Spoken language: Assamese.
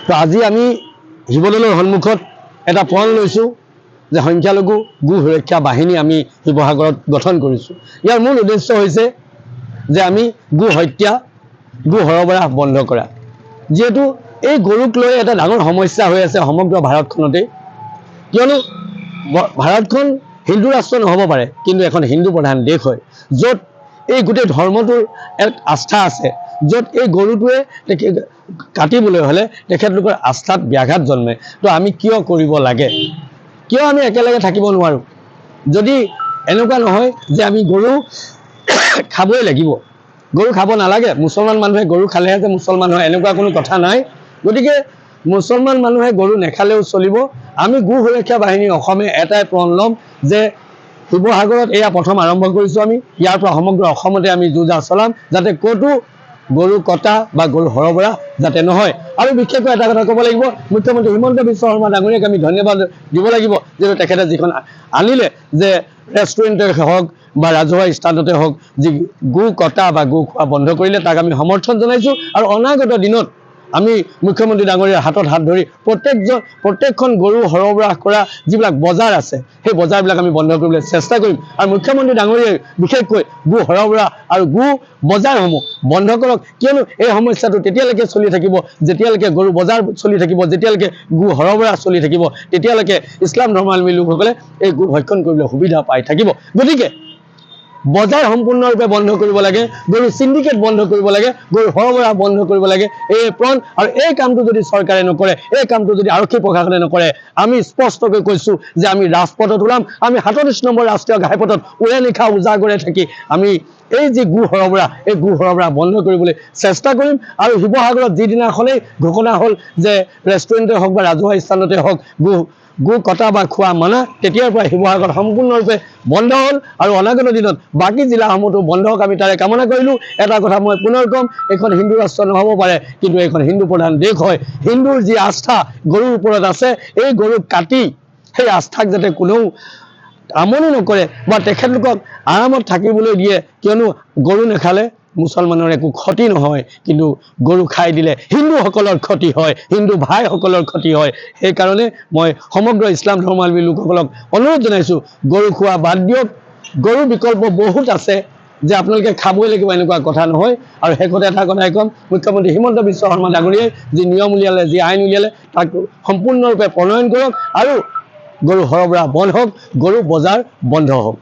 তো আজি আমি শিৱদৌলৰ সন্মুখত এটা প্ৰণ লৈছোঁ যে সংখ্যালঘু গো সুৰক্ষা বাহিনী আমি শিৱসাগৰত গঠন কৰিছোঁ। ইয়াৰ মূল উদ্দেশ্য হৈছে যে আমি গো হত্যা গো সৰবৰাহ বন্ধ কৰা। যিহেতু এই গৰুক লৈ এটা ডাঙৰ সমস্যা হৈ আছে সমগ্ৰ ভাৰতখনতে, কিয়নো ভাৰতখন হিন্দু ৰাষ্ট্ৰ নহ'ব পাৰে কিন্তু এখন হিন্দু প্ৰধান দেশ হয়, য'ত এই গোটেই ধৰ্মটোৰ এক আস্থা আছে, য'ত এই গৰুটোৱে কাটিবলৈ হ'লে তেখেতলোকৰ আস্থাত ব্যাঘাত জন্মে। তো আমি কিয় কৰিব লাগে, কিয় আমি একেলগে থাকিব নোৱাৰোঁ? যদি এনেকুৱা নহয় যে আমি গৰু খাবই লাগিব, গৰু খাব নালাগে, মুছলমান মানুহে গৰু খালেহে যে মুছলমান হয় এনেকুৱা কোনো কথা নাই। গতিকে মুছলমান মানুহে গৰু নেখালেও চলিব। আমি গো সুৰক্ষা বাহিনী অসমে এটাই প্ৰণ ল'ম যে শিৱসাগৰত এয়া প্ৰথম আৰম্ভ কৰিছোঁ আমি, ইয়াৰ পৰা সমগ্ৰ অসমতে আমি যুঁজা চলাম যাতে ক'তো গৰু কটা বা গৰু সৰবৰাহ যাতে নহয়। আৰু বিশেষকৈ এটা কথা ক'ব লাগিব, মুখ্যমন্ত্ৰী হিমন্ত বিশ্ব শৰ্মা ডাঙৰীয়াক আমি ধন্যবাদ দিব লাগিব, যিহেতু তেখেতে যিখন আনিলে যে ৰেষ্টুৰেণ্টে হওক বা ৰাজহুৱা স্থানতে হওক যি গো কটা বা গো খোৱা বন্ধ কৰিলে, তাক আমি সমৰ্থন জনাইছোঁ। আৰু অনাগত দিনত আমি মুখ্যমন্ত্ৰী ডাঙৰীয়াৰ হাতত হাত ধৰি প্ৰত্যেকখন গৰু সৰবৰাহ কৰা যিবিলাক বজাৰ আছে সেই বজাৰবিলাক আমি বন্ধ কৰিবলৈ চেষ্টা কৰিম। আৰু মুখ্যমন্ত্ৰী ডাঙৰীয়াই বিশেষকৈ গো সৰবৰাহ আৰু গো বজাৰসমূহ বন্ধ কৰক, কিয়নো এই সমস্যাটো তেতিয়ালৈকে চলি থাকিব যেতিয়ালৈকে গৰু বজাৰ চলি থাকিব, যেতিয়ালৈকে গো সৰবৰাহ চলি থাকিব, তেতিয়ালৈকে ইছলাম ধৰ্মাৱলম্বী লোকসকলে এই গো ভক্ষণ কৰিবলৈ সুবিধা পাই থাকিব। গতিকে বজাৰ সম্পূৰ্ণৰূপে বন্ধ কৰিব লাগে, গৰু চিণ্ডিকেট বন্ধ কৰিব লাগে, গৰু সৰবৰাহ বন্ধ কৰিব লাগে, এই প্ৰণ। আৰু এই কামটো যদি চৰকাৰে নকৰে, এই কামটো যদি আৰক্ষী প্ৰশাসনে নকৰে, আমি স্পষ্টকৈ কৈছোঁ যে আমি ৰাজপথত ওলাম। আমি 37 নম্বৰ ৰাষ্ট্ৰীয় ঘাইপথত উৰে নিশা উজাগৰে থাকি আমি এই যি গো সৰবৰাহ এই গো সৰবৰাহ বন্ধ কৰিবলৈ চেষ্টা কৰিম। আৰু শিৱসাগৰত যিদিনাখনেই ঘোষণা হ'ল যে ৰেষ্টুৰেণ্টে হওক বা ৰাজহুৱা স্থানতে হওক গো কটা বা খোৱা মানা, তেতিয়াৰ পৰা শিৱসাগৰ সম্পূৰ্ণৰূপে বন্ধ হ'ল। আৰু অনাগত দিনত বাকী জিলাসমূহতো বন্ধ হওক, আমি তাৰে কামনা কৰিলোঁ। এটা কথা মই পুনৰ ক'ম, এইখন হিন্দু ৰাষ্ট্ৰ নহ'ব পাৰে কিন্তু এইখন হিন্দু প্ৰধান দেশ হয়। হিন্দুৰ যি আস্থা গৰুৰ ওপৰত আছে, এই গৰুক কাটি সেই আস্থাক যাতে কোনেও আমনি নকৰে বা তেখেতলোকক আৰামত থাকিবলৈ দিয়ে, কিয়নো গৰু নেখালে মুছলমানৰ একো ক্ষতি নহয়, কিন্তু গৰু খাই দিলে হিন্দুসকলৰ ক্ষতি হয়, হিন্দু ভাইসকলৰ ক্ষতি হয়। সেইকাৰণে মই সমগ্ৰ ইছলাম ধৰ্মাৱলম্বী লোকসকলক অনুৰোধ জনাইছোঁ, গৰু খোৱা বাদ দিয়ক। গৰুৰ বিকল্প বহুত আছে, যে আপোনালোকে খাবই লাগিব এনেকুৱা কথা নহয়। আৰু শেষতে এটা কথাই ক'ম, মুখ্যমন্ত্ৰী হিমন্ত বিশ্ব শৰ্মা ডাঙৰীয়াই যি নিয়ম উলিয়ালে, যি আইন উলিয়ালে, তাক সম্পূৰ্ণৰূপে প্ৰণয়ন কৰক আৰু গৰু সৰবৰাহ বন্ধ হওক, গৰু বজাৰ বন্ধ হওক।